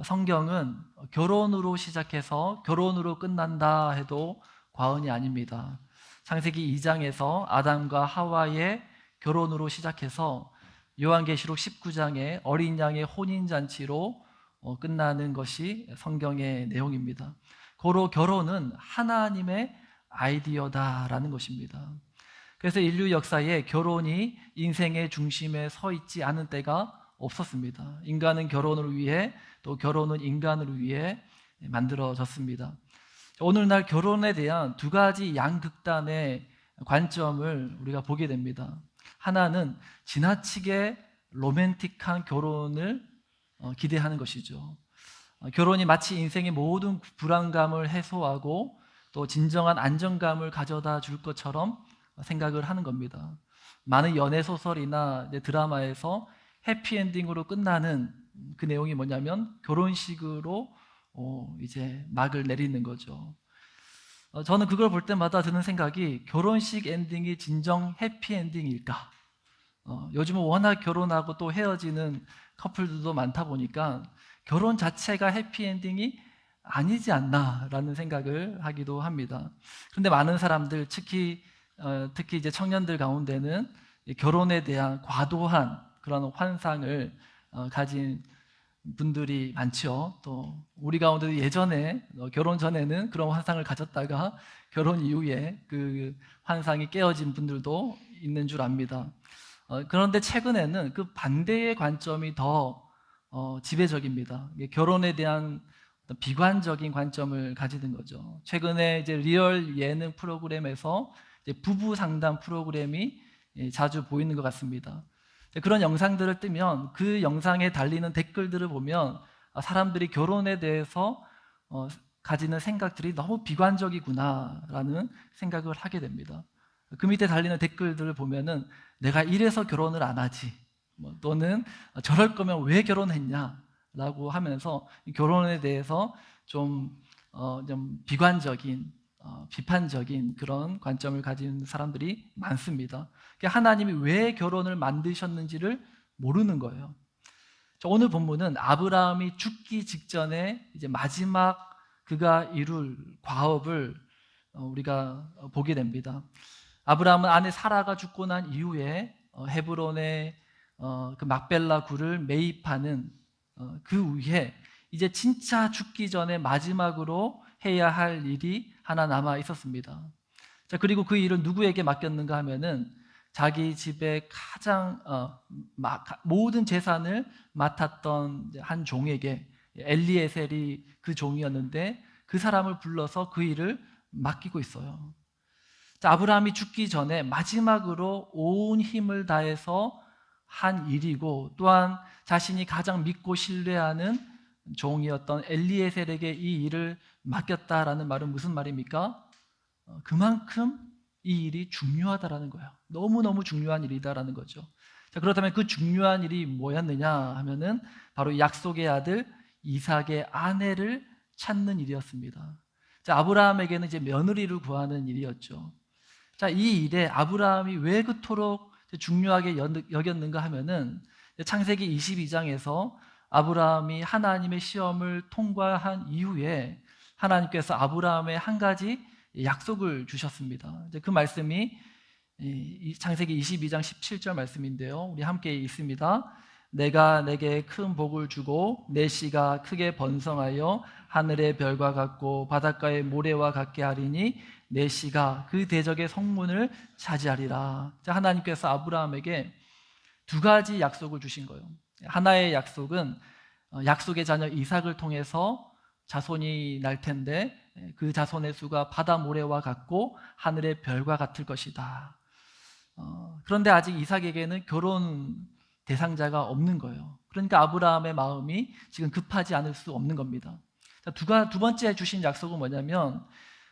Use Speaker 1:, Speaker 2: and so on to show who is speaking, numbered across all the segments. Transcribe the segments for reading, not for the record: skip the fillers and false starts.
Speaker 1: 성경은 결혼으로 시작해서 결혼으로 끝난다 해도 과언이 아닙니다. 창세기 2장에서 아담과 하와의 결혼으로 시작해서 요한계시록 19장의 어린 양의 혼인잔치로 끝나는 것이 성경의 내용입니다. 고로 결혼은 하나님의 아이디어다라는 것입니다. 그래서 인류 역사에 결혼이 인생의 중심에 서 있지 않은 때가 없었습니다. 인간은 결혼을 위해, 또 결혼은 인간을 위해 만들어졌습니다. 오늘날 결혼에 대한 두 가지 양극단의 관점을 우리가 보게 됩니다. 하나는 지나치게 로맨틱한 결혼을 기대하는 것이죠. 결혼이 마치 인생의 모든 불안감을 해소하고 또 진정한 안정감을 가져다 줄 것처럼 생각을 하는 겁니다. 많은 연애 소설이나 드라마에서 해피엔딩으로 끝나는 그 내용이 뭐냐면 결혼식으로 이제 막을 내리는 거죠. 저는 그걸 볼 때마다 드는 생각이, 결혼식 엔딩이 진정 해피엔딩일까? 요즘은 워낙 결혼하고 또 헤어지는 커플들도 많다 보니까 결혼 자체가 해피엔딩이 아니지 않나라는 생각을 하기도 합니다. 그런데 많은 사람들, 특히 이제 청년들 가운데는 결혼에 대한 과도한 그런 환상을 가진 분들이 많죠. 또 우리 가운데도 예전에 결혼 전에는 그런 환상을 가졌다가 결혼 이후에 그 환상이 깨어진 분들도 있는 줄 압니다. 그런데 최근에는 그 반대의 관점이 더 지배적입니다. 결혼에 대한 비관적인 관점을 가지는 거죠. 최근에 이제 리얼 예능 프로그램에서 이제 부부 상담 프로그램이 자주 보이는 것 같습니다. 그런 영상들을 뜨면 그 영상에 달리는 댓글들을 보면 사람들이 결혼에 대해서 가지는 생각들이 너무 비관적이구나라는 생각을 하게 됩니다. 그 밑에 달리는 댓글들을 보면은 내가 이래서 결혼을 안 하지, 또는 저럴 거면 왜 결혼했냐라고 하면서 결혼에 대해서 좀 비관적인, 비판적인 그런 관점을 가진 사람들이 많습니다. 하나님이 왜 결혼을 만드셨는지를 모르는 거예요. 오늘 본문은 아브라함이 죽기 직전에 이제 마지막 그가 이룰 과업을 우리가 보게 됩니다. 아브라함은 아내 사라가 죽고 난 이후에 헤브론의 그 막벨라 굴을 매입하는 그 후에 이제 진짜 죽기 전에 마지막으로 해야 할 일이 하나 남아 있었습니다. 자, 그리고 그 일을 누구에게 맡겼는가 하면은 자기 집의 가장 모든 재산을 맡았던 한 종에게, 엘리에셀이 그 종이었는데 그 사람을 불러서 그 일을 맡기고 있어요. 자, 아브라함이 죽기 전에 마지막으로 온 힘을 다해서 한 일이고, 또한 자신이 가장 믿고 신뢰하는 종이었던 엘리에셀에게 이 일을 맡겼다라는 말은 무슨 말입니까? 그만큼 이 일이 중요하다라는 거예요. 너무너무 중요한 일이다라는 거죠. 자, 그렇다면 그 중요한 일이 뭐였느냐 하면은 바로 약속의 아들 이삭의 아내를 찾는 일이었습니다. 자, 아브라함에게는 이제 며느리를 구하는 일이었죠. 자, 이 일에 아브라함이 왜 그토록 중요하게 여겼는가 하면은 창세기 22장에서 아브라함이 하나님의 시험을 통과한 이후에 하나님께서 아브라함에 한 가지 약속을 주셨습니다. 이제 그 말씀이 창세기 22장 17절 말씀인데요. 우리 함께 읽습니다. 내가 내게 큰 복을 주고 내 씨가 크게 번성하여 하늘의 별과 같고 바닷가의 모래와 같게 하리니 내 씨가 그 대적의 성문을 차지하리라. 자, 하나님께서 아브라함에게 두 가지 약속을 주신 거예요. 하나의 약속은 약속의 자녀 이삭을 통해서 자손이 날 텐데 그 자손의 수가 바다 모래와 같고 하늘의 별과 같을 것이다. 그런데 아직 이삭에게는 결혼 대상자가 없는 거예요. 그러니까 아브라함의 마음이 지금 급하지 않을 수 없는 겁니다. 자, 두 번째 주신 약속은 뭐냐면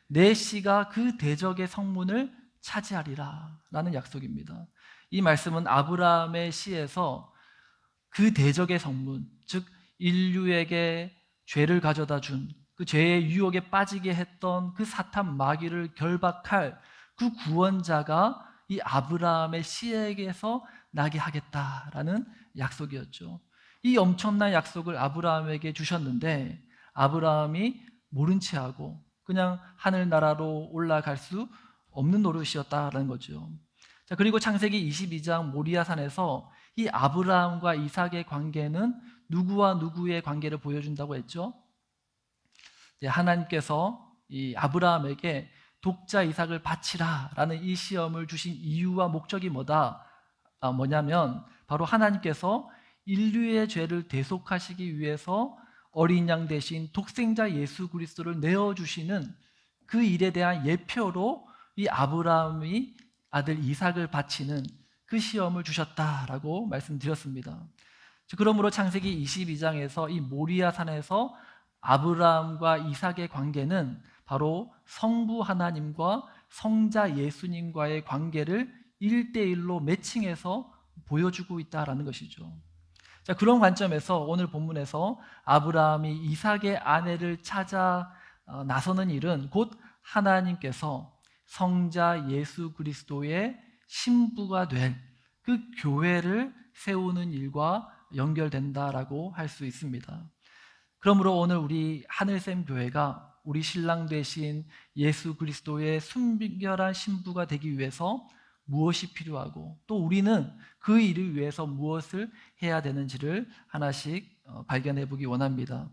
Speaker 1: 내 씨가 그 대적의 성문을 차지하리라 라는 약속입니다. 이 말씀은 아브라함의 시에서 그 대적의 성문, 즉 인류에게 죄를 가져다 준, 그 죄의 유혹에 빠지게 했던 그 사탄 마귀를 결박할 그 구원자가 이 아브라함의 씨에게서 나게 하겠다라는 약속이었죠. 이 엄청난 약속을 아브라함에게 주셨는데 아브라함이 모른 채 하고 그냥 하늘나라로 올라갈 수 없는 노릇이었다라는 거죠. 자, 그리고 창세기 22장 모리아산에서 이 아브라함과 이삭의 관계는 누구와 누구의 관계를 보여준다고 했죠? 하나님께서 이 아브라함에게 독자 이삭을 바치라라는 이 시험을 주신 이유와 목적이 뭐냐면 바로 하나님께서 인류의 죄를 대속하시기 위해서 어린 양 대신 독생자 예수 그리스도를 내어주시는 그 일에 대한 예표로 이 아브라함이 아들 이삭을 바치는 그 시험을 주셨다라고 말씀드렸습니다. 그러므로 창세기 22장에서 이 모리아 산에서 아브라함과 이삭의 관계는 바로 성부 하나님과 성자 예수님과의 관계를 1대1로 매칭해서 보여주고 있다라는 것이죠. 자, 그런 관점에서 오늘 본문에서 아브라함이 이삭의 아내를 찾아 나서는 일은 곧 하나님께서 성자 예수 그리스도의 신부가 될 그 교회를 세우는 일과 연결된다라고 할 수 있습니다. 그러므로 오늘 우리 하늘샘 교회가 우리 신랑 되신 예수 그리스도의 순결한 신부가 되기 위해서 무엇이 필요하고 또 우리는 그 일을 위해서 무엇을 해야 되는지를 하나씩 발견해 보기 원합니다.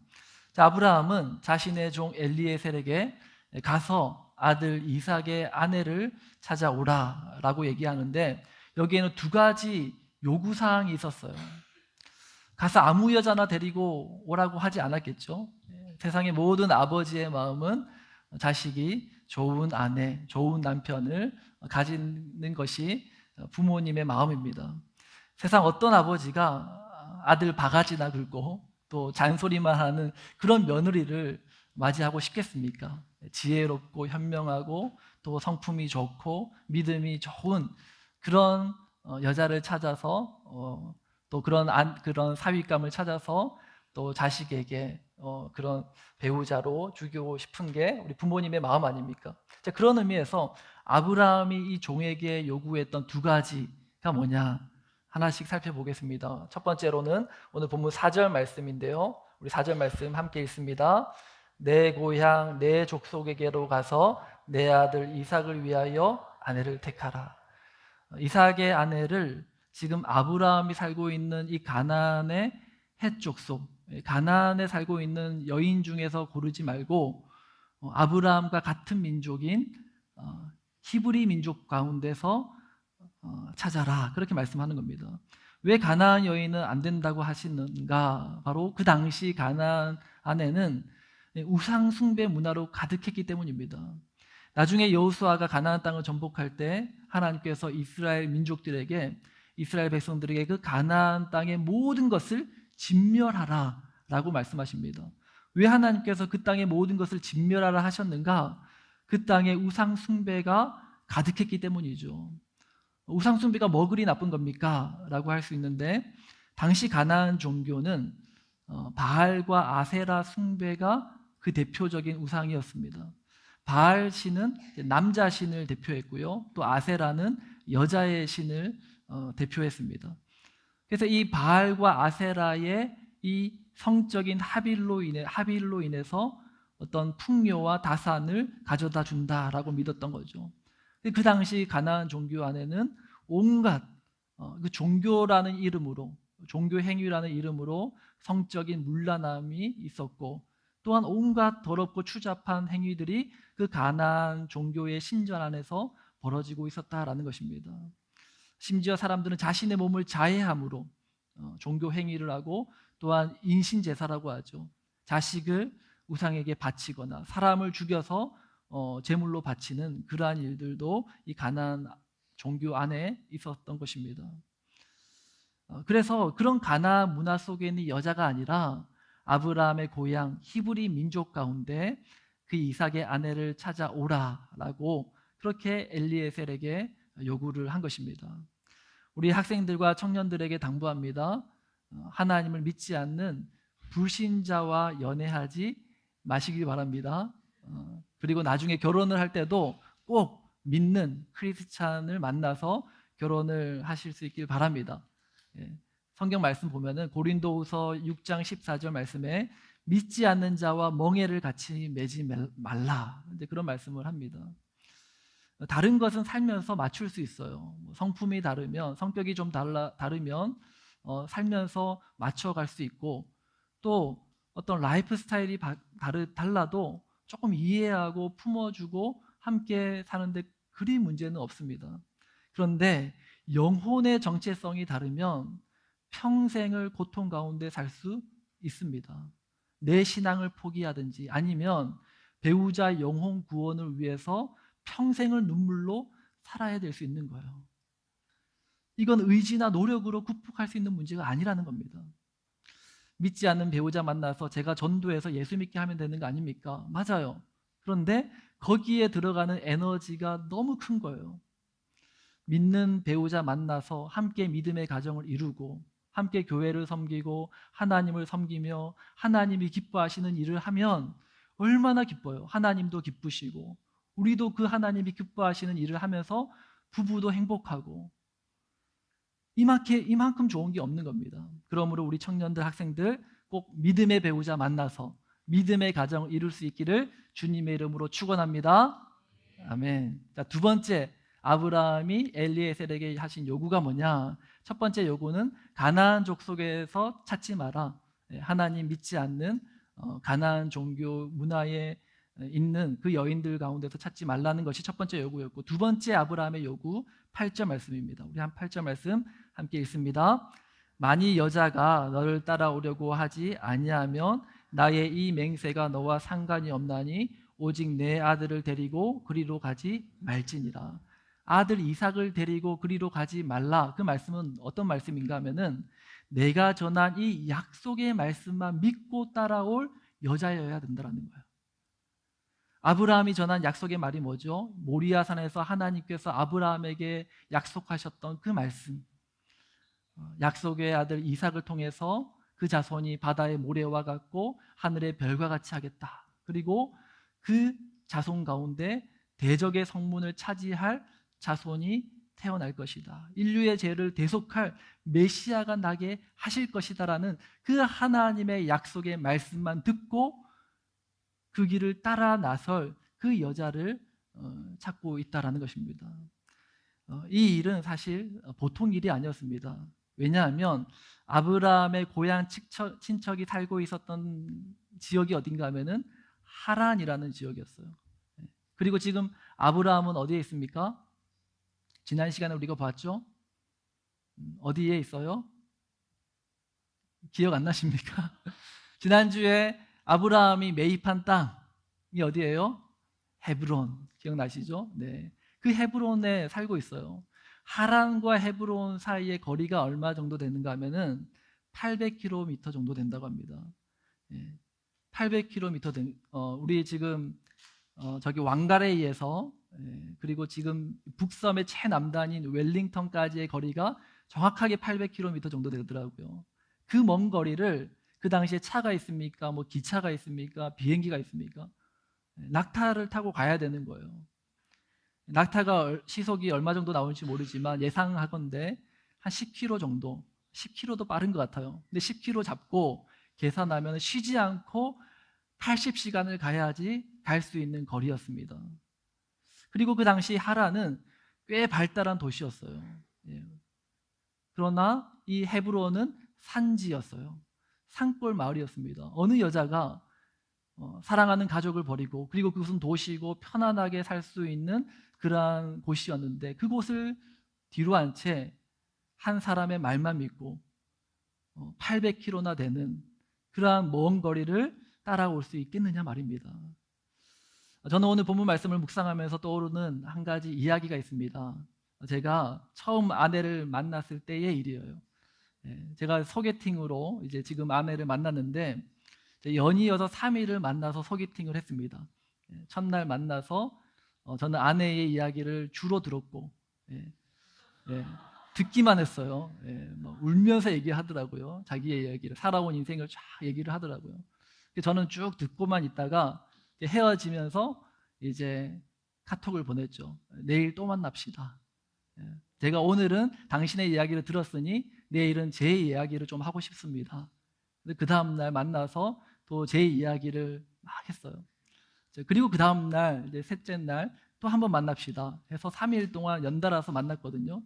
Speaker 1: 자, 아브라함은 자신의 종 엘리에셀에게 가서 아들 이삭의 아내를 찾아오라라고 얘기하는데 여기에는 두 가지 요구사항이 있었어요. 가서 아무 여자나 데리고 오라고 하지 않았겠죠. 세상의 모든 아버지의 마음은 자식이 좋은 아내, 좋은 남편을 가지는 것이 부모님의 마음입니다. 세상 어떤 아버지가 아들 바가지나 긁고 또 잔소리만 하는 그런 며느리를 맞이하고 싶겠습니까? 지혜롭고 현명하고 또 성품이 좋고 믿음이 좋은 그런 여자를 찾아서 또 그런 사윗감을 찾아서 또 자식에게 그런 배우자로 주고 싶은 게 우리 부모님의 마음 아닙니까? 자, 그런 의미에서 아브라함이 이 종에게 요구했던 두 가지가 뭐냐 하나씩 살펴보겠습니다. 첫 번째로는 오늘 본문 4절 말씀인데요. 우리 4절 말씀 함께 읽습니다. 내 고향 내 족속에게로 가서 내 아들 이삭을 위하여 아내를 택하라. 이삭의 아내를 지금 아브라함이 살고 있는 이 가나안의 헷 족속, 가나안에 살고 있는 여인 중에서 고르지 말고 아브라함과 같은 민족인 히브리 민족 가운데서 찾아라 그렇게 말씀하는 겁니다. 왜 가나안 여인은 안 된다고 하시는가? 바로 그 당시 가나안 안에는 우상 숭배 문화로 가득했기 때문입니다. 나중에 여호수아가 가나안 땅을 정복할 때 하나님께서 이스라엘 민족들에게 이스라엘 백성들에게 그 가나안 땅의 모든 것을 진멸하라 라고 말씀하십니다. 왜 하나님께서 그 땅의 모든 것을 진멸하라 하셨는가? 그 땅에 우상 숭배가 가득했기 때문이죠. 우상 숭배가 뭐 그리 나쁜 겁니까? 라고 할 수 있는데 당시 가나안 종교는 바알과 아세라 숭배가 그 대표적인 우상이었습니다. 바알 신은 남자 신을 대표했고요. 또 아세라는 여자의 신을 대표했습니다. 그래서 이 바알과 아세라의 이 성적인 합일로 인해서 어떤 풍요와 다산을 가져다 준다라고 믿었던 거죠. 그 당시 가나안 종교 안에는 온갖 그 종교라는 이름으로 종교 행위라는 이름으로 성적인 문란함이 있었고 또한 온갖 더럽고 추잡한 행위들이 그 가나안 종교의 신전 안에서 벌어지고 있었다라는 것입니다. 심지어 사람들은 자신의 몸을 자해함으로 종교 행위를 하고 또한 인신제사라고 하죠. 자식을 우상에게 바치거나 사람을 죽여서 제물로 바치는 그러한 일들도 이 가나안 종교 안에 있었던 것입니다. 그래서 그런 가나안 문화 속에 있는 여자가 아니라 아브라함의 고향 히브리 민족 가운데 그 이삭의 아내를 찾아오라라고 그렇게 엘리에셀에게 요구를 한 것입니다. 우리 학생들과 청년들에게 당부합니다. 하나님을 믿지 않는 불신자와 연애하지 마시길 바랍니다. 그리고 나중에 결혼을 할 때도 꼭 믿는 크리스찬을 만나서 결혼을 하실 수 있길 바랍니다. 성경 말씀 보면은 고린도후서 6장 14절 말씀에 믿지 않는 자와 멍에를 같이 매지 말라. 이제 그런 말씀을 합니다. 다른 것은 살면서 맞출 수 있어요. 성품이 다르면, 성격이 좀 다르면 살면서 맞춰갈 수 있고, 또 어떤 라이프 스타일이 달라도 조금 이해하고 품어주고 함께 사는데 그리 문제는 없습니다. 그런데 영혼의 정체성이 다르면 평생을 고통 가운데 살 수 있습니다. 내 신앙을 포기하든지 아니면 배우자 영혼 구원을 위해서 평생을 눈물로 살아야 될 수 있는 거예요. 이건 의지나 노력으로 극복할 수 있는 문제가 아니라는 겁니다. 믿지 않는 배우자 만나서 제가 전도해서 예수 믿게 하면 되는 거 아닙니까? 맞아요. 그런데 거기에 들어가는 에너지가 너무 큰 거예요. 믿는 배우자 만나서 함께 믿음의 가정을 이루고 함께 교회를 섬기고 하나님을 섬기며 하나님이 기뻐하시는 일을 하면 얼마나 기뻐요. 하나님도 기쁘시고 우리도 그 하나님이 기뻐하시는 일을 하면서 부부도 행복하고 이만큼 좋은 게 없는 겁니다. 그러므로 우리 청년들, 학생들 꼭 믿음의 배우자 만나서 믿음의 가정을 이룰 수 있기를 주님의 이름으로 축원합니다. 아멘. 자, 두 번째, 아브라함이 엘리에셀에게 하신 요구가 뭐냐? 첫 번째 요구는 가나안 족속에서 찾지 마라. 하나님 믿지 않는 가나안 종교 문화에 있는 그 여인들 가운데서 찾지 말라는 것이 첫 번째 요구였고, 두 번째 아브라함의 요구 8절 말씀입니다. 우리 한 8절 말씀 함께 읽습니다. 만일 여자가 너를 따라오려고 하지 아니하면 나의 이 맹세가 너와 상관이 없나니 오직 내 아들을 데리고 그리로 가지 말지니라. 아들 이삭을 데리고 그리로 가지 말라. 그 말씀은 어떤 말씀인가 하면은 내가 전한 이 약속의 말씀만 믿고 따라올 여자여야 된다는 거예요. 아브라함이 전한 약속의 말이 뭐죠? 모리아산에서 하나님께서 아브라함에게 약속하셨던 그 말씀, 약속의 아들 이삭을 통해서 그 자손이 바다의 모래와 같고 하늘의 별과 같이 하겠다. 그리고 그 자손 가운데 대적의 성문을 차지할 자손이 태어날 것이다. 인류의 죄를 대속할 메시아가 나게 하실 것이다라는 그 하나님의 약속의 말씀만 듣고 그 길을 따라 나설 그 여자를 찾고 있다라는 것입니다. 이 일은 사실 보통 일이 아니었습니다. 왜냐하면 아브라함의 고향 친척이 살고 있었던 지역이 어딘가 하면은 하란이라는 지역이었어요. 그리고 지금 아브라함은 어디에 있습니까? 지난 시간에 우리가 봤죠? 어디에 있어요? 기억 안 나십니까? 지난주에 아브라함이 매입한 땅이 어디예요? 헤브론. 기억나시죠? 네. 그 헤브론에 살고 있어요. 하란과 헤브론 사이의 거리가 얼마 정도 되는가 하면은 800km 정도 된다고 합니다. 800km 우리 지금 저기 왕가레이에서 그리고 지금 북섬의 최남단인 웰링턴까지의 거리가 정확하게 800km 정도 되더라고요. 그 먼 거리를 그 당시에 차가 있습니까? 뭐 기차가 있습니까? 비행기가 있습니까? 낙타를 타고 가야 되는 거예요. 낙타가 시속이 얼마 정도 나올지 모르지만 예상하건대 한 10km 정도, 10km도 빠른 것 같아요. 근데 10km 잡고 계산하면 쉬지 않고 80시간을 가야지 갈 수 있는 거리였습니다. 그리고 그 당시 하란은 꽤 발달한 도시였어요. 그러나 이 헤브론은 산지였어요. 산골 마을이었습니다. 어느 여자가 사랑하는 가족을 버리고 그리고 그것은 도시고 편안하게 살 수 있는 그러한 곳이었는데 그곳을 뒤로 한 채 한 사람의 말만 믿고 800km나 되는 그러한 먼 거리를 따라올 수 있겠느냐 말입니다. 저는 오늘 본문 말씀을 묵상하면서 떠오르는 한 가지 이야기가 있습니다. 제가 처음 아내를 만났을 때의 일이에요. 제가 소개팅으로 이제 지금 아내를 만났는데 연이어서 3일을 만나서 소개팅을 했습니다. 첫날 만나서 저는 아내의 이야기를 주로 들었고 듣기만 했어요. 울면서 얘기하더라고요. 자기의 이야기를 살아온 인생을 쫙 얘기를 하더라고요. 저는 쭉 듣고만 있다가 헤어지면서 이제 카톡을 보냈죠. 내일 또 만납시다. 제가 오늘은 당신의 이야기를 들었으니 내일은 제 이야기를 좀 하고 싶습니다. 근데 그 다음날 만나서 또 제 이야기를 막 했어요. 그리고 그 다음날 이제 셋째 날 또 한번 만납시다 해서 3일 동안 연달아서 만났거든요.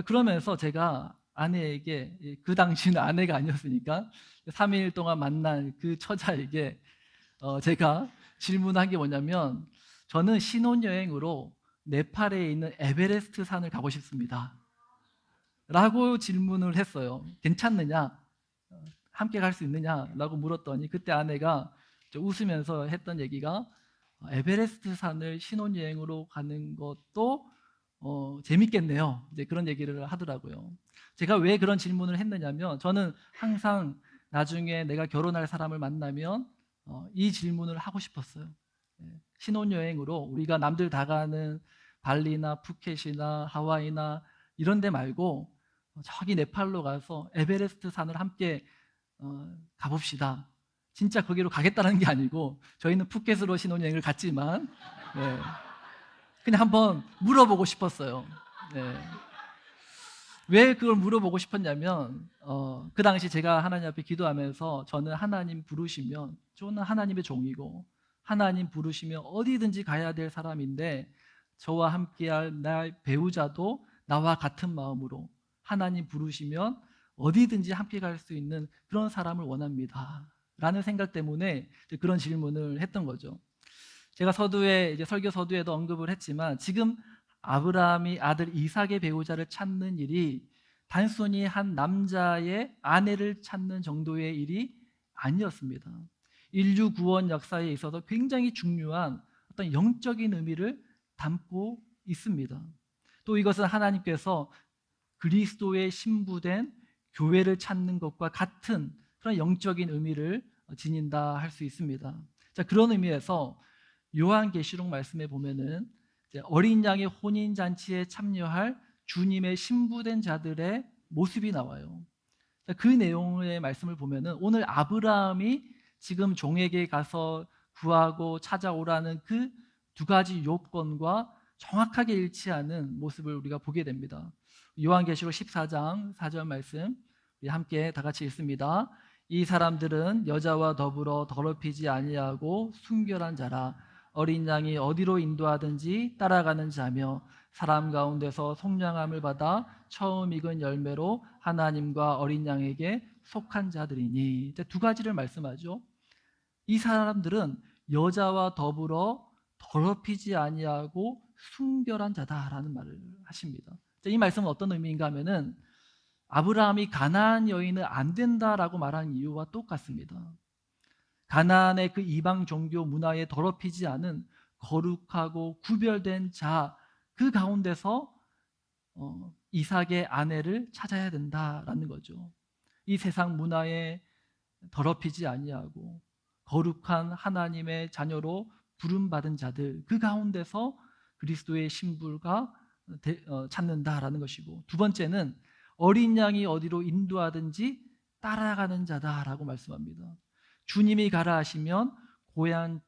Speaker 1: 그러면서 제가 아내에게, 그 당시는 아내가 아니었으니까 3일 동안 만난 그 처자에게 제가 질문한 게 뭐냐면, 저는 신혼여행으로 네팔에 있는 에베레스트 산을 가고 싶습니다 라고 질문을 했어요. 괜찮느냐? 함께 갈 수 있느냐? 라고 물었더니 그때 아내가 웃으면서 했던 얘기가, 에베레스트 산을 신혼여행으로 가는 것도 재밌겠네요. 이제 그런 얘기를 하더라고요. 제가 왜 그런 질문을 했느냐면, 저는 항상 나중에 내가 결혼할 사람을 만나면 이 질문을 하고 싶었어요. 신혼여행으로 우리가 남들 다 가는 발리나 푸켓이나 하와이나 이런 데 말고 저기 네팔로 가서 에베레스트 산을 함께 가봅시다. 진짜 거기로 가겠다는 게 아니고, 저희는 푸켓으로 신혼여행을 갔지만 네, 그냥 한번 물어보고 싶었어요. 네. 왜 그걸 물어보고 싶었냐면, 그 당시 제가 하나님 앞에 기도하면서, 저는 하나님 부르시면, 저는 하나님의 종이고 하나님 부르시면 어디든지 가야 될 사람인데, 저와 함께할 날 배우자도 나와 같은 마음으로 하나님 부르시면 어디든지 함께 갈 수 있는 그런 사람을 원합니다 라는 생각 때문에 그런 질문을 했던 거죠. 제가 서두에, 이제 설교 서두에도 언급을 했지만, 지금 아브라함이 아들 이삭의 배우자를 찾는 일이 단순히 한 남자의 아내를 찾는 정도의 일이 아니었습니다. 인류 구원 역사에 있어서 굉장히 중요한 어떤 영적인 의미를 담고 있습니다. 또 이것은 하나님께서 그리스도의 신부된 교회를 찾는 것과 같은 그런 영적인 의미를 지닌다 할 수 있습니다. 자, 그런 의미에서 요한계시록 말씀에 보면은 어린 양의 혼인 잔치에 참여할 주님의 신부된 자들의 모습이 나와요. 그 내용의 말씀을 보면은, 오늘 아브라함이 지금 종에게 가서 구하고 찾아오라는 그 두 가지 요건과 정확하게 일치하는 모습을 우리가 보게 됩니다. 요한계시록 14장 4절 말씀 우리 함께 다 같이 읽습니다. 이 사람들은 여자와 더불어 더럽히지 아니하고 순결한 자라, 어린 양이 어디로 인도하든지 따라가는 자며, 사람 가운데서 속량함을 받아 처음 익은 열매로 하나님과 어린 양에게 속한 자들이니. 두 가지를 말씀하죠. 이 사람들은 여자와 더불어 더럽히지 아니하고 순결한 자다라는 말을 하십니다. 이 말씀은 어떤 의미인가 하면은, 아브라함이 가나안 여인은 안 된다라고 말한 이유와 똑같습니다. 가나안의 그 이방 종교 문화에 더럽히지 않은 거룩하고 구별된 자, 그 가운데서 이삭의 아내를 찾아야 된다라는 거죠. 이 세상 문화에 더럽히지 아니하고 거룩한 하나님의 자녀로 부름받은 자들, 그 가운데서 그리스도의 신부가 찾는다라는 것이고, 두 번째는 어린 양이 어디로 인도하든지 따라가는 자다라고 말씀합니다. 주님이 가라 하시면 고향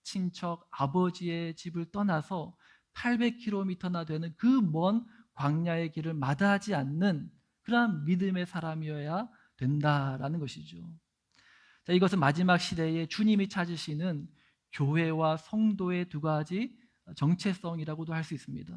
Speaker 1: 친척 아버지의 집을 떠나서 800km나 되는 그 먼 광야의 길을 마다하지 않는 그러한 믿음의 사람이어야 된다라는 것이죠. 자, 이것은 마지막 시대에 주님이 찾으시는 교회와 성도의 두 가지 정체성이라고도 할 수 있습니다.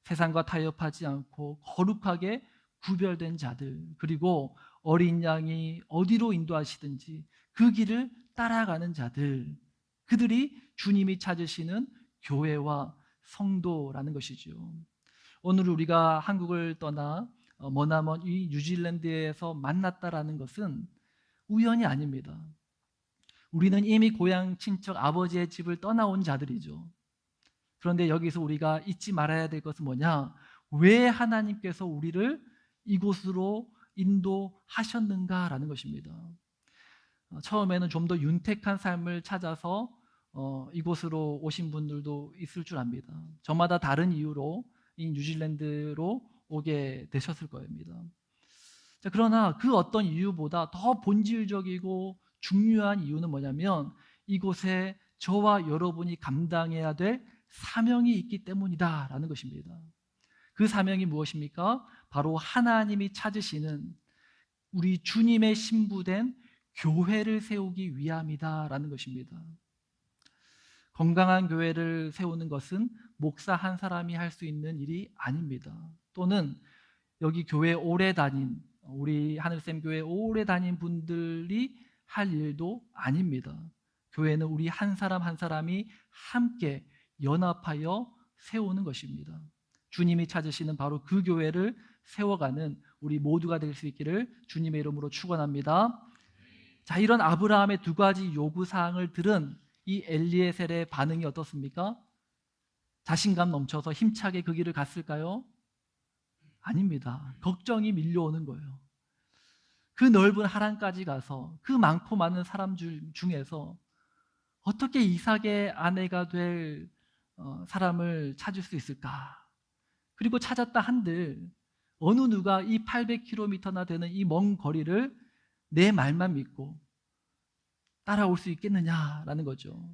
Speaker 1: 세상과 타협하지 않고 거룩하게 구별된 자들, 그리고 어린 양이 어디로 인도하시든지 그 길을 따라가는 자들, 그들이 주님이 찾으시는 교회와 성도라는 것이죠. 오늘 우리가 한국을 떠나 머나먼 이 뉴질랜드에서 만났다라는 것은 우연이 아닙니다. 우리는 이미 고향 친척 아버지의 집을 떠나온 자들이죠. 그런데 여기서 우리가 잊지 말아야 될 것은 뭐냐? 왜 하나님께서 우리를 이곳으로 인도하셨는가라는 것입니다. 처음에는 좀 더 윤택한 삶을 찾아서 이곳으로 오신 분들도 있을 줄 압니다. 저마다 다른 이유로 이 뉴질랜드로 오게 되셨을 겁니다. 자, 그러나 그 어떤 이유보다 더 본질적이고 중요한 이유는 뭐냐면, 이곳에 저와 여러분이 감당해야 될 사명이 있기 때문이다라는 것입니다. 그 사명이 무엇입니까? 바로 하나님이 찾으시는 우리 주님의 신부된 교회를 세우기 위함이다라는 것입니다. 건강한 교회를 세우는 것은 목사 한 사람이 할 수 있는 일이 아닙니다. 또는 여기 교회 오래 다닌, 우리 하늘샘 교회 오래 다닌 분들이 할 일도 아닙니다. 교회는 우리 한 사람 한 사람이 함께 연합하여 세우는 것입니다. 주님이 찾으시는 바로 그 교회를 세워가는 우리 모두가 될 수 있기를 주님의 이름으로 축원합니다. 자, 이런 아브라함의 두 가지 요구 사항을 들은 이 엘리에셀의 반응이 어떻습니까? 자신감 넘쳐서 힘차게 그 길을 갔을까요? 아닙니다. 걱정이 밀려오는 거예요. 그 넓은 하란까지 가서 그 많고 많은 사람 중에서 어떻게 이삭의 아내가 될 사람을 찾을 수 있을까? 그리고 찾았다 한들 어느 누가 이 800km나 되는 이 먼 거리를 내 말만 믿고 따라올 수 있겠느냐라는 거죠.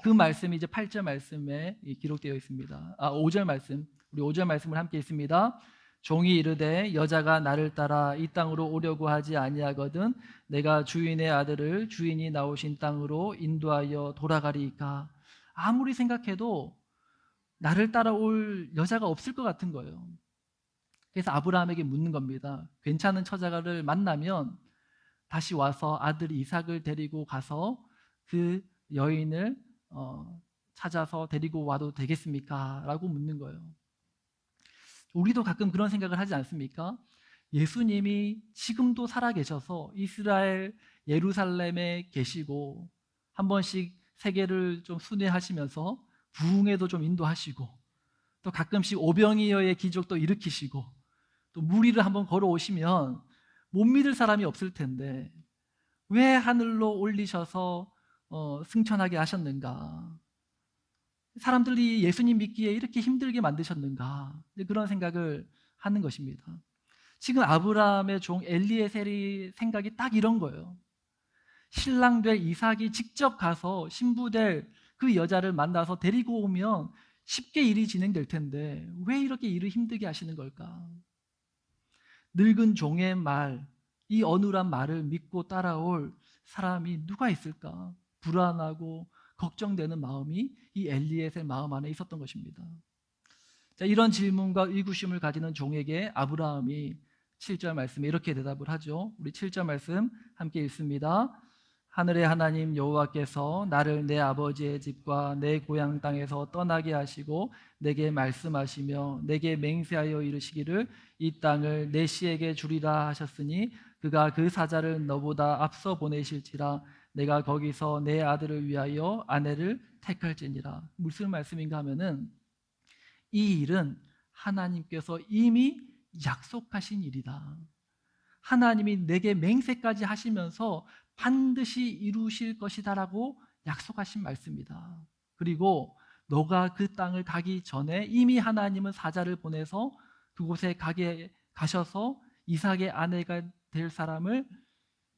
Speaker 1: 그 말씀이 이제 8절 말씀에 기록되어 있습니다. 5절 말씀, 우리 5절 말씀을 함께 읽습니다. 종이 이르되 여자가 나를 따라 이 땅으로 오려고 하지 아니하거든 내가 주인의 아들을 주인이 나오신 땅으로 인도하여 돌아가리이까. 아무리 생각해도 나를 따라올 여자가 없을 것 같은 거예요. 그래서 아브라함에게 묻는 겁니다. 괜찮은 처자를 만나면 다시 와서 아들 이삭을 데리고 가서 그 여인을 찾아서 데리고 와도 되겠습니까? 라고 묻는 거예요. 우리도 가끔 그런 생각을 하지 않습니까? 예수님이 지금도 살아계셔서 이스라엘 예루살렘에 계시고 한 번씩 세계를 좀 순회하시면서 부흥에도 좀 인도하시고 또 가끔씩 오병이어의 기적도 일으키시고 또 무리를 한번 걸어오시면 못 믿을 사람이 없을 텐데 왜 하늘로 올리셔서 승천하게 하셨는가? 사람들이 예수님 믿기에 이렇게 힘들게 만드셨는가? 그런 생각을 하는 것입니다. 지금 아브라함의 종 엘리에셀이 생각이 딱 이런 거예요. 신랑 될 이삭이 직접 가서 신부될 그 여자를 만나서 데리고 오면 쉽게 일이 진행될 텐데 왜 이렇게 일을 힘들게 하시는 걸까? 늙은 종의 말, 이 어눌한 말을 믿고 따라올 사람이 누가 있을까? 불안하고 걱정되는 마음이 이 엘리에셀 마음 안에 있었던 것입니다. 자, 이런 질문과 의구심을 가지는 종에게 아브라함이 7절 말씀에 이렇게 대답을 하죠. 우리 7절 말씀 함께 읽습니다. 하늘의 하나님 여호와께서 나를 내 아버지의 집과 내 고향 땅에서 떠나게 하시고 내게 말씀하시며 내게 맹세하여 이르시기를 이 땅을 내 씨에게 주리라 하셨으니 그가 그 사자를 너보다 앞서 보내실지라 내가 거기서 내 아들을 위하여 아내를 택할지니라. 무슨 말씀인가 하면은 이 일은 하나님께서 이미 약속하신 일이다. 하나님이 내게 맹세까지 하시면서 반드시 이루실 것이다라고 약속하신 말씀이다. 그리고 너가 그 땅을 가기 전에 이미 하나님은 사자를 보내서 그곳에 가셔서 이삭의 아내가 될 사람을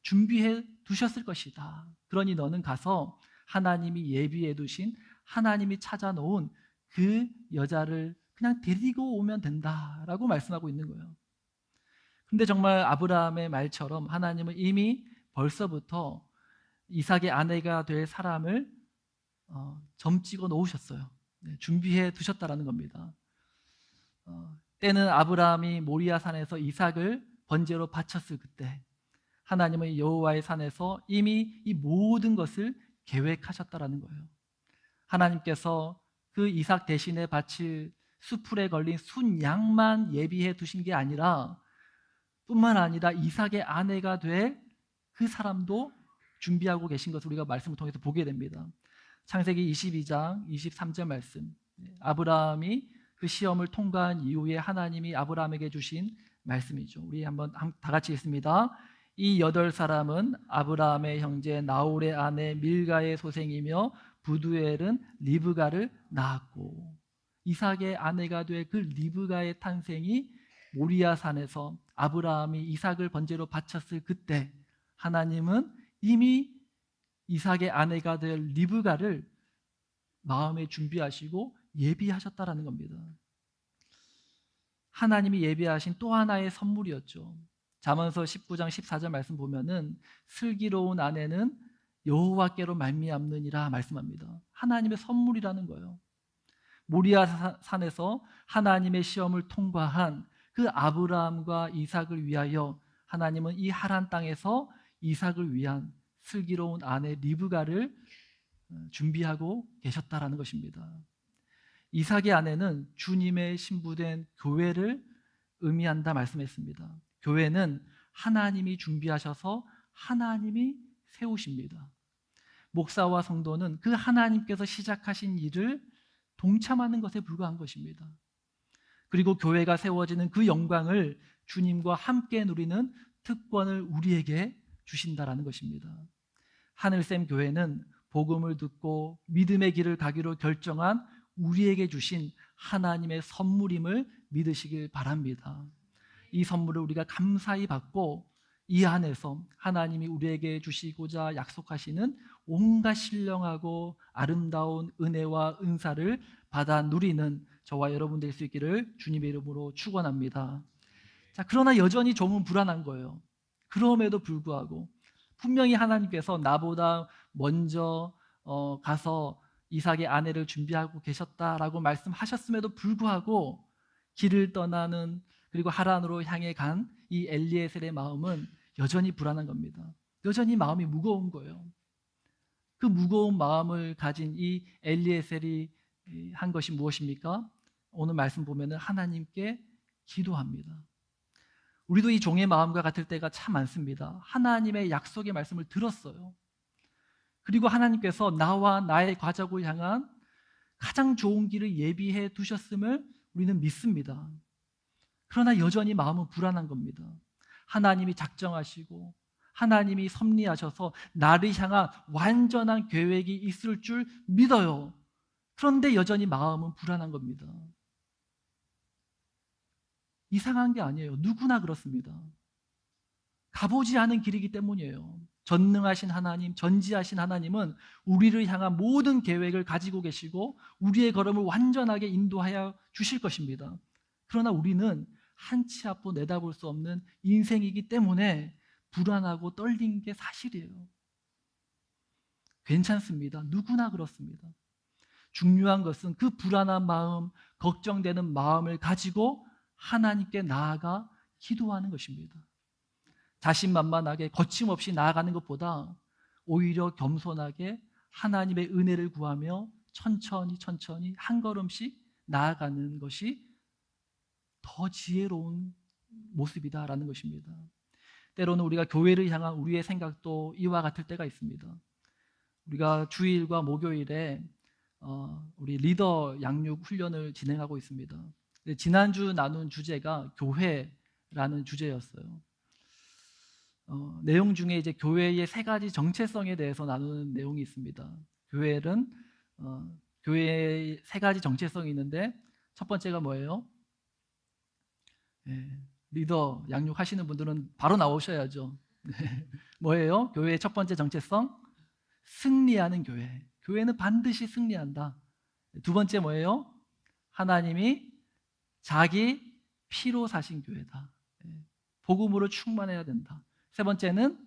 Speaker 1: 준비해 두셨을 것이다. 그러니 너는 가서 하나님이 예비해 두신 하나님이 찾아놓은 그 여자를 그냥 데리고 오면 된다라고 말씀하고 있는 거예요. 근데 정말 아브라함의 말처럼 하나님은 이미 벌써부터 이삭의 아내가 될 사람을 점 찍어 놓으셨어요. 준비해 두셨다라는 겁니다. 때는 아브라함이 모리아 산에서 이삭을 번제로 바쳤을 그때 하나님은 여호와의 산에서 이미 이 모든 것을 계획하셨다라는 거예요. 하나님께서 그 이삭 대신에 바칠 수풀에 걸린 순양만 예비해 두신 게 아니라 뿐만 아니라 이삭의 아내가 될 그 사람도 준비하고 계신 것을 우리가 말씀을 통해서 보게 됩니다. 창세기 22장 23절 말씀. 아브라함이 그 시험을 통과한 이후에 하나님이 아브라함에게 주신 말씀이죠. 우리 한번 다 같이 읽습니다. 이 8사람은 아브라함의 형제 나홀의 아내 밀가의 소생이며 부두엘은 리브가를 낳았고 이삭의 아내가 될 그 리브가의 탄생이 모리아 산에서 아브라함이 이삭을 번제로 바쳤을 그때 하나님은 이미 이삭의 아내가 될 리브가를 마음에 준비하시고 예비하셨다라는 겁니다. 하나님이 예비하신 또 하나의 선물이었죠. 잠언서 19장 14절 말씀 보면은 슬기로운 아내는 여호와께로 말미암느니라 말씀합니다. 하나님의 선물이라는 거예요. 모리아 산에서 하나님의 시험을 통과한 그 아브라함과 이삭을 위하여 하나님은 이 하란 땅에서 이삭을 위한 슬기로운 아내 리브가를 준비하고 계셨다라는 것입니다. 이삭의 아내는 주님의 신부된 교회를 의미한다 말씀했습니다. 교회는 하나님이 준비하셔서 하나님이 세우십니다. 목사와 성도는 그 하나님께서 시작하신 일을 동참하는 것에 불과한 것입니다. 그리고 교회가 세워지는 그 영광을 주님과 함께 누리는 특권을 우리에게 주신다라는 것입니다. 하늘샘 교회는 복음을 듣고 믿음의 길을 가기로 결정한 우리에게 주신 하나님의 선물임을 믿으시길 바랍니다. 이 선물을 우리가 감사히 받고 이 안에서 하나님이 우리에게 주시고자 약속하시는 온갖 신령하고 아름다운 은혜와 은사를 받아 누리는 저와 여러분 될 수 있기를 주님의 이름으로 축원합니다. 자, 그러나 여전히 좀은 불안한 거예요. 그럼에도 불구하고 분명히 하나님께서 나보다 먼저 가서 이삭의 아내를 준비하고 계셨다라고 말씀하셨음에도 불구하고 길을 떠나는 그리고 하란으로 향해 간 이 엘리에셀의 마음은 여전히 불안한 겁니다. 여전히 마음이 무거운 거예요. 그 무거운 마음을 가진 이 엘리에셀이 한 것이 무엇입니까? 오늘 말씀 보면은 하나님께 기도합니다. 우리도 이 종의 마음과 같을 때가 참 많습니다. 하나님의 약속의 말씀을 들었어요. 그리고 하나님께서 나와 나의 가족을 향한 가장 좋은 길을 예비해 두셨음을 우리는 믿습니다. 그러나 여전히 마음은 불안한 겁니다. 하나님이 작정하시고 하나님이 섭리하셔서 나를 향한 완전한 계획이 있을 줄 믿어요. 그런데 여전히 마음은 불안한 겁니다. 이상한 게 아니에요. 누구나 그렇습니다. 가보지 않은 길이기 때문이에요. 전능하신 하나님, 전지하신 하나님은 우리를 향한 모든 계획을 가지고 계시고 우리의 걸음을 완전하게 인도하여 주실 것입니다. 그러나 우리는 한 치 앞도 내다볼 수 없는 인생이기 때문에 불안하고 떨린 게 사실이에요. 괜찮습니다. 누구나 그렇습니다. 중요한 것은 그 불안한 마음, 걱정되는 마음을 가지고 하나님께 나아가 기도하는 것입니다. 자신만만하게 거침없이 나아가는 것보다 오히려 겸손하게 하나님의 은혜를 구하며 천천히 한 걸음씩 나아가는 것이 더 지혜로운 모습이다라는 것입니다. 때로는 우리가 교회를 향한 우리의 생각도 이와 같을 때가 있습니다. 우리가 주일과 목요일에 우리 리더 양육 훈련을 진행하고 있습니다. 지난주 나눈 주제가 교회라는 주제였어요. 내용 중에 이제 교회의 세 가지 정체성에 대해서 나누는 내용이 있습니다. 교회의 세 가지 정체성이 있는데 첫 번째가 뭐예요? 리더 양육하시는 분들은 바로 나오셔야죠. 뭐예요? 교회의 첫 번째 정체성? 승리하는 교회. 교회는 반드시 승리한다. 두 번째 뭐예요? 하나님이 자기 피로 사신 교회다. 복음으로 충만해야 된다. 세 번째는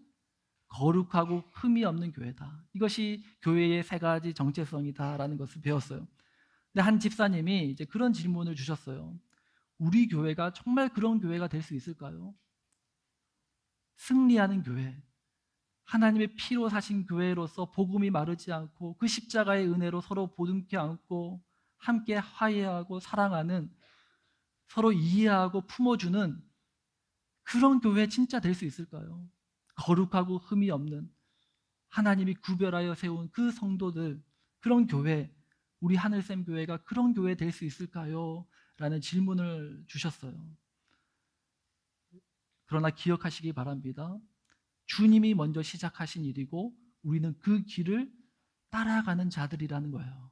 Speaker 1: 거룩하고 흠이 없는 교회다. 이것이 교회의 세 가지 정체성이다라는 것을 배웠어요. 근데 한 집사님이 이제 그런 질문을 주셨어요. 우리 교회가 정말 그런 교회가 될 수 있을까요? 승리하는 교회, 하나님의 피로 사신 교회로서 복음이 마르지 않고 그 십자가의 은혜로 서로 보듬게 안고 함께 화해하고 사랑하는, 서로 이해하고 품어주는 그런 교회 진짜 될 수 있을까요? 거룩하고 흠이 없는 하나님이 구별하여 세운 그 성도들, 그런 교회, 우리 하늘샘 교회가 그런 교회 될 수 있을까요? 라는 질문을 주셨어요. 그러나 기억하시기 바랍니다. 주님이 먼저 시작하신 일이고 우리는 그 길을 따라가는 자들이라는 거예요.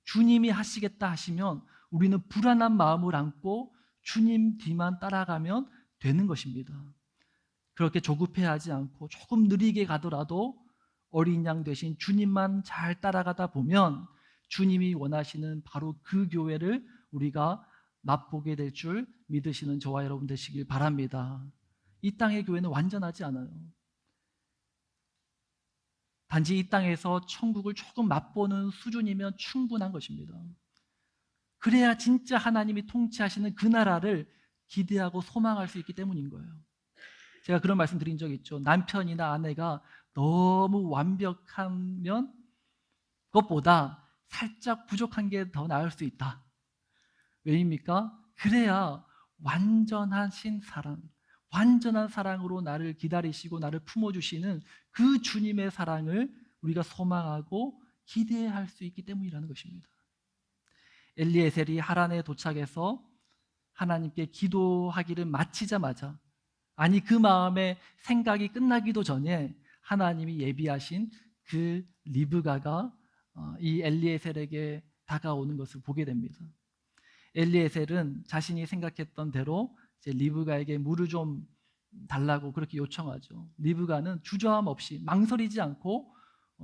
Speaker 1: 주님이 하시겠다 하시면 우리는 불안한 마음을 안고 주님 뒤만 따라가면 되는 것입니다. 그렇게 조급해하지 않고 조금 느리게 가더라도 어린 양 되신 주님만 잘 따라가다 보면 주님이 원하시는 바로 그 교회를 우리가 맛보게 될 줄 믿으시는 저와 여러분 되시길 바랍니다. 이 땅의 교회는 완전하지 않아요. 단지 이 땅에서 천국을 조금 맛보는 수준이면 충분한 것입니다. 그래야 진짜 하나님이 통치하시는 그 나라를 기대하고 소망할 수 있기 때문인 거예요. 제가 그런 말씀 드린 적 있죠. 남편이나 아내가 너무 완벽하면 그것보다 살짝 부족한 게 더 나을 수 있다. 왜입니까? 그래야 완전하신 사랑, 완전한 사랑으로 나를 기다리시고 나를 품어주시는 그 주님의 사랑을 우리가 소망하고 기대할 수 있기 때문이라는 것입니다. 엘리에셀이 하란에 도착해서 하나님께 기도하기를 마치자마자, 아니 그 마음의 생각이 끝나기도 전에 하나님이 예비하신 그 리브가가 이 엘리에셀에게 다가오는 것을 보게 됩니다. 엘리에셀은 자신이 생각했던 대로 이제 리브가에게 물을 좀 달라고 그렇게 요청하죠. 리브가는 주저함 없이 망설이지 않고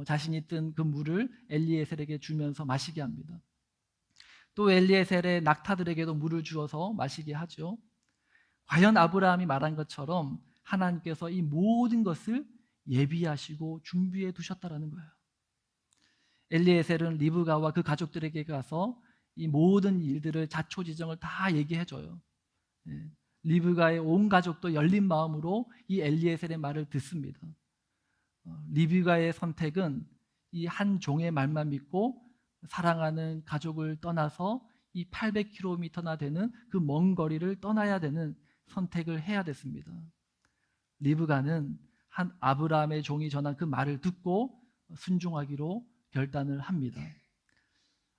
Speaker 1: 자신이 뜬 그 물을 엘리에셀에게 주면서 마시게 합니다. 또 엘리에셀의 낙타들에게도 물을 주어서 마시게 하죠. 과연 아브라함이 말한 것처럼 하나님께서 이 모든 것을 예비하시고 준비해 두셨다라는 거예요. 엘리에셀은 리브가와 그 가족들에게 가서 이 모든 일들을 자초지정을 다 얘기해줘요. 리브가의 온 가족도 열린 마음으로 이 엘리에셀의 말을 듣습니다. 리브가의 선택은 이 한 종의 말만 믿고 사랑하는 가족을 떠나서 이 800km나 되는 그 먼 거리를 떠나야 되는 선택을 해야 됐습니다. 리브가는 한 아브라함의 종이 전한 그 말을 듣고 순종하기로 결단을 합니다.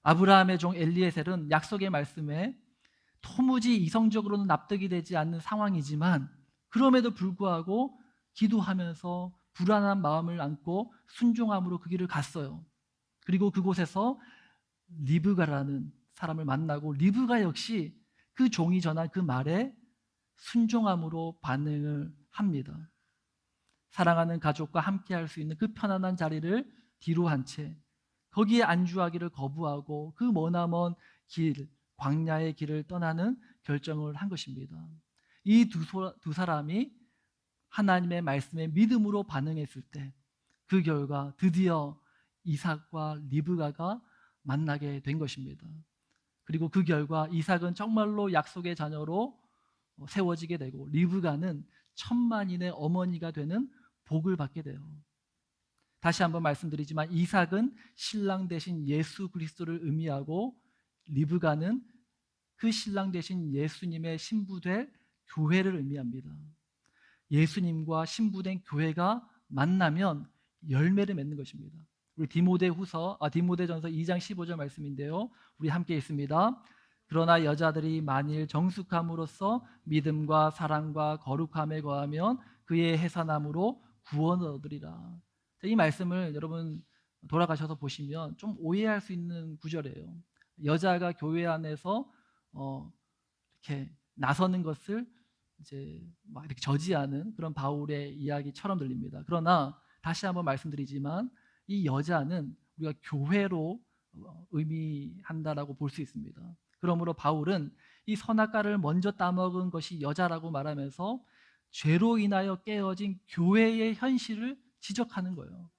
Speaker 1: 아브라함의 종 엘리에셀은 약속의 말씀에 도무지 이성적으로는 납득이 되지 않는 상황이지만 그럼에도 불구하고 기도하면서 불안한 마음을 안고 순종함으로 그 길을 갔어요. 그리고 그곳에서 리브가라는 사람을 만나고 리브가 역시 그 종이 전한 그 말에 순종함으로 반응을 합니다. 사랑하는 가족과 함께 할 수 있는 그 편안한 자리를 뒤로 한 채 거기에 안주하기를 거부하고 그 머나먼 길, 광야의 길을 떠나는 결정을 한 것입니다. 이 두 사람이 하나님의 말씀에 믿음으로 반응했을 때 그 결과 드디어 이삭과 리브가가 만나게 된 것입니다. 그리고 그 결과 이삭은 정말로 약속의 자녀로 세워지게 되고 리브가는 천만인의 어머니가 되는 복을 받게 돼요. 다시 한번 말씀드리지만 이삭은 신랑 대신 예수 그리스도를 의미하고 리브가는 그 신랑 대신 예수님의 신부될 교회를 의미합니다. 예수님과 신부된 교회가 만나면 열매를 맺는 것입니다. 우리 디모데전서 2장 15절 말씀인데요. 우리 함께 읽습니다. 그러나 여자들이 만일 정숙함으로써 믿음과 사랑과 거룩함에 거하면 그의 해산함으로 구원을 얻으리라. 이 말씀을 여러분 돌아가셔서 보시면 좀 오해할 수 있는 구절이에요. 여자가 교회 안에서 이렇게 나서는 것을 이제 막 이렇게 저지하는 그런 바울의 이야기처럼 들립니다. 그러나 다시 한번 말씀드리지만 이 여자는 우리가 교회로 의미한다라고 볼 수 있습니다. 그러므로 바울은 이 선악과를 먼저 따먹은 것이 여자라고 말하면서 죄로 인하여 깨어진 교회의 현실을 지적하는 거예요.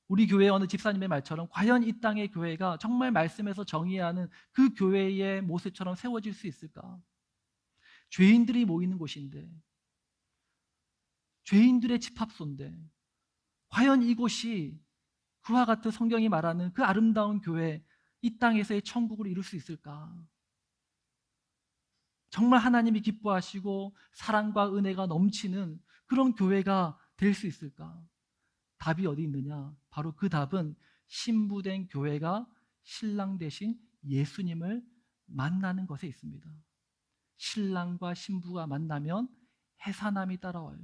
Speaker 1: 우리 교회 어느 집사님의 말처럼 과연 이 땅의 교회가 정말 말씀에서 정의하는 그 교회의 모습처럼 세워질 수 있을까? 죄인들이 모이는 곳인데, 죄인들의 집합소인데 과연 이곳이 그와 같은 성경이 말하는 그 아름다운 교회, 이 땅에서의 천국을 이룰 수 있을까? 정말 하나님이 기뻐하시고 사랑과 은혜가 넘치는 그런 교회가 될 수 있을까? 답이 어디 있느냐? 바로 그 답은 신부된 교회가 신랑 대신 예수님을 만나는 것에 있습니다. 신랑과 신부가 만나면 해산함이 따라와요.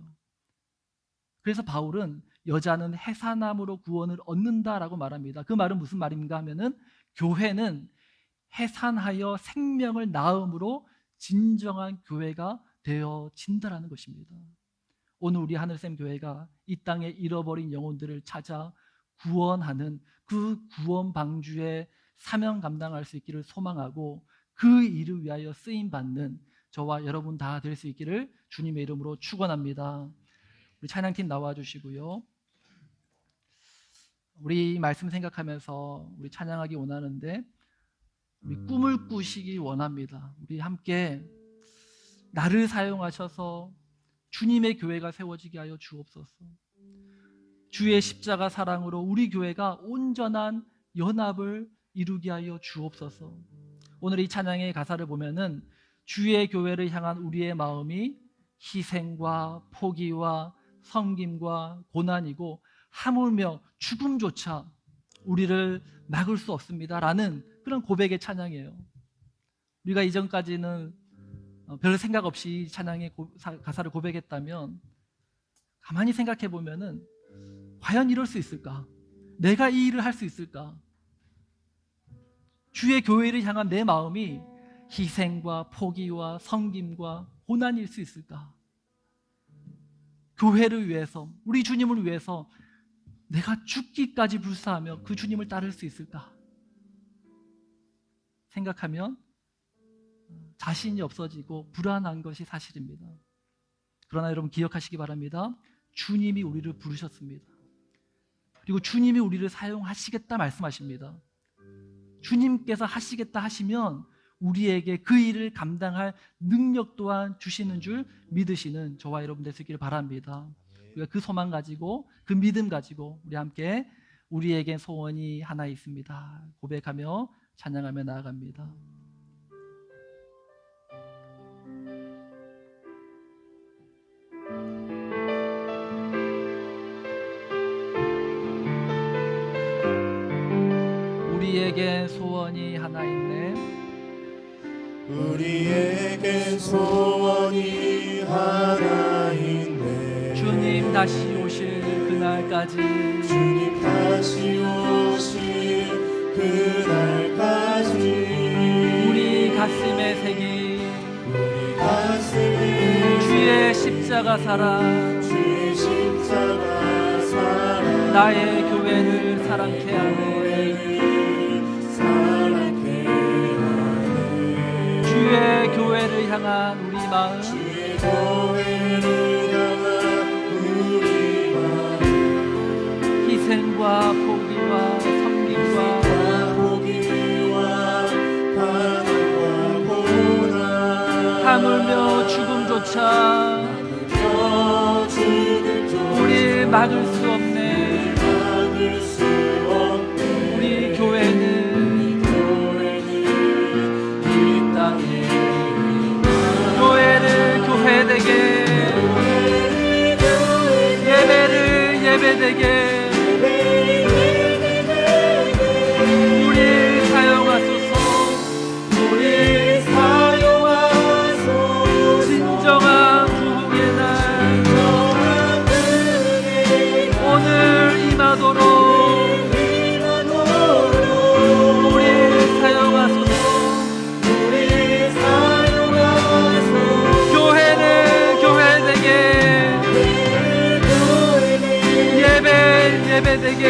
Speaker 1: 그래서 바울은 여자는 해산함으로 구원을 얻는다라고 말합니다. 그 말은 무슨 말인가 하면은 교회는 해산하여 생명을 낳음으로 진정한 교회가 되어진다라는 것입니다. 오늘 우리 하늘샘 교회가 이 땅에 잃어버린 영혼들을 찾아 구원하는 그 구원 방주의 사명 감당할 수 있기를 소망하고 그 일을 위하여 쓰임 받는 저와 여러분 다 될 수 있기를 주님의 이름으로 축원합니다. 우리 찬양팀 나와 주시고요. 우리 말씀 생각하면서 우리 찬양하기 원하는데 우리 꿈을 꾸시기 원합니다. 우리 함께 나를 사용하셔서 주님의 교회가 세워지게 하여 주옵소서. 주의 십자가 사랑으로 우리 교회가 온전한 연합을 이루게 하여 주옵소서. 오늘 이 찬양의 가사를 보면은 주의 교회를 향한 우리의 마음이 희생과 포기와 섬김과 고난이고 하물며 죽음조차 우리를 막을 수 없습니다라는 그런 고백의 찬양이에요. 우리가 이전까지는 별 생각 없이 찬양의 가사를 고백했다면 가만히 생각해 보면은 과연 이럴 수 있을까? 내가 이 일을 할 수 있을까? 주의 교회를 향한 내 마음이 희생과 포기와 섬김과 고난일 수 있을까? 교회를 위해서, 우리 주님을 위해서 내가 죽기까지 불사하며 그 주님을 따를 수 있을까? 생각하면 자신이 없어지고 불안한 것이 사실입니다. 그러나 여러분 기억하시기 바랍니다. 주님이 우리를 부르셨습니다. 그리고 주님이 우리를 사용하시겠다 말씀하십니다. 주님께서 하시겠다 하시면 우리에게 그 일을 감당할 능력 또한 주시는 줄 믿으시는 저와 여러분 되시기를 바랍니다. 우리가 그 소망 가지고 그 믿음 가지고 우리 함께 우리에겐 소원이 하나 있습니다 고백하며 찬양하며 나아갑니다. 우리에겐 소원이 하나 있네.
Speaker 2: 우리에겐 소원이 하나 있네.
Speaker 1: 주님 다시 오실 그날까지,
Speaker 2: 주님 다시 오실 그날까지
Speaker 1: 우리 가슴에 새긴
Speaker 2: 우리 가슴에
Speaker 1: 주의 십자가 사랑,
Speaker 2: 주의 십자가 사랑
Speaker 1: 나의 교회를 사랑케 하네. 주의 교회를 향한 우리 마음,
Speaker 2: 주의 교회를 향한 우리 마음
Speaker 1: 희생과 포기와 섬김과
Speaker 2: 가난과 고난
Speaker 1: 하물며 죽음조차 우리 막을 수 없네. 우리 교회는 예배되게, 예배를 예배되게 우리 사용하소서. 우리 사용하소서. 진정한 부흥의 날 오늘 임하도록 우리 사용하소서. 예배되게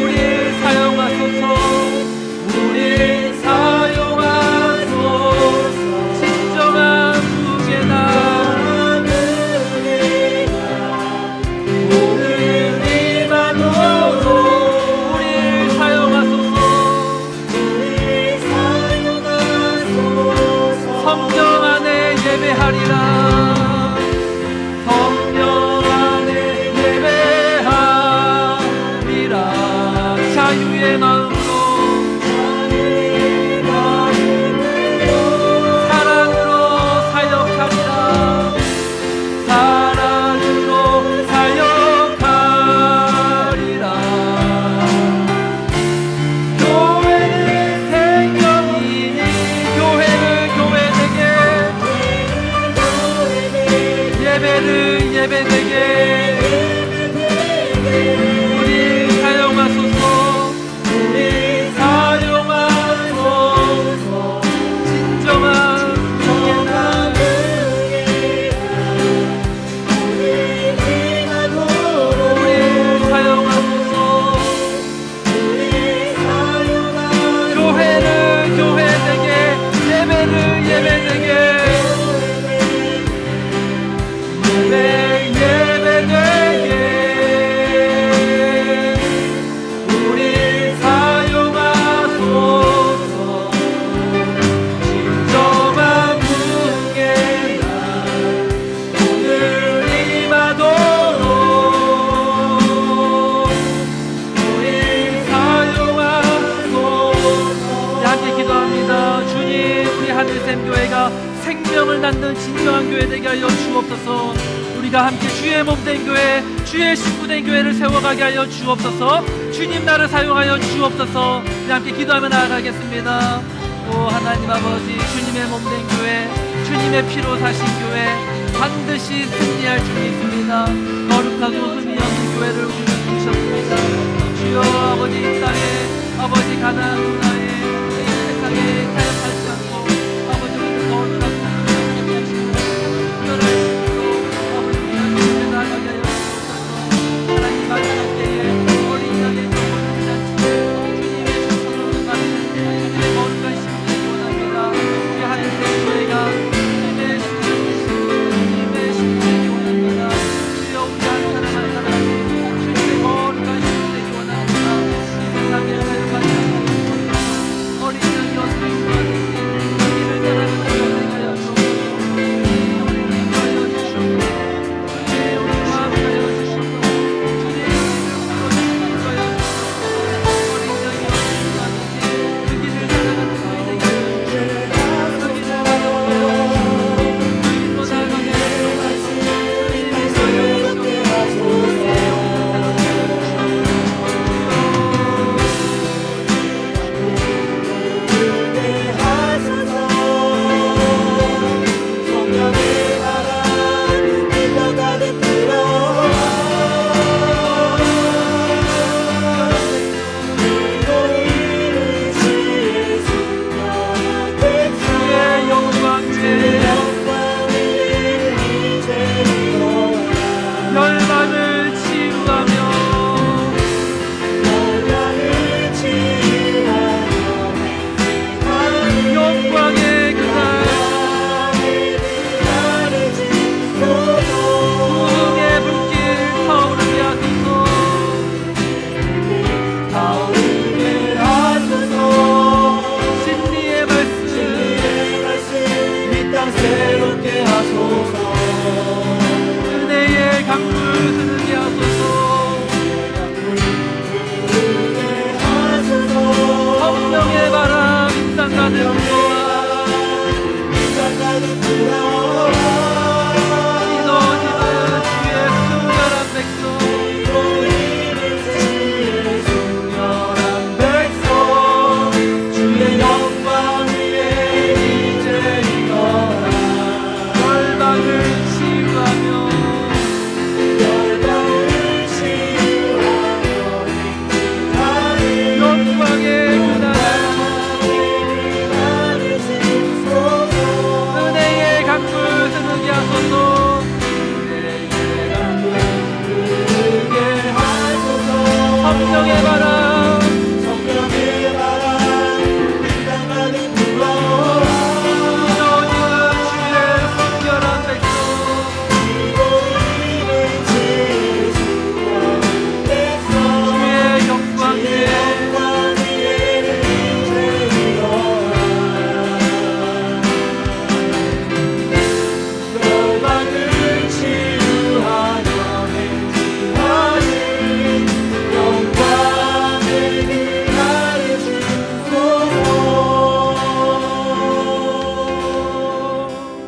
Speaker 1: 우리 사용하소서. 우리 사용하소서. 진정한 부흥의 날 오늘 임하도록 우리 사용하소서. 성령 안에 예배하리라. 성령 안에 예배 우리가 함께 주의 몸된 교회, 주의 식구된 교회를 세워가게 하여 주옵소서. 주님 나를 사용하여 주옵소서. 우리 함께 기도하며 나아가겠습니다. 오 하나님 아버지, 주님의 몸된 교회, 주님의 피로 사신 교회 반드시 승리할 줄이 있습니다. 거룩하고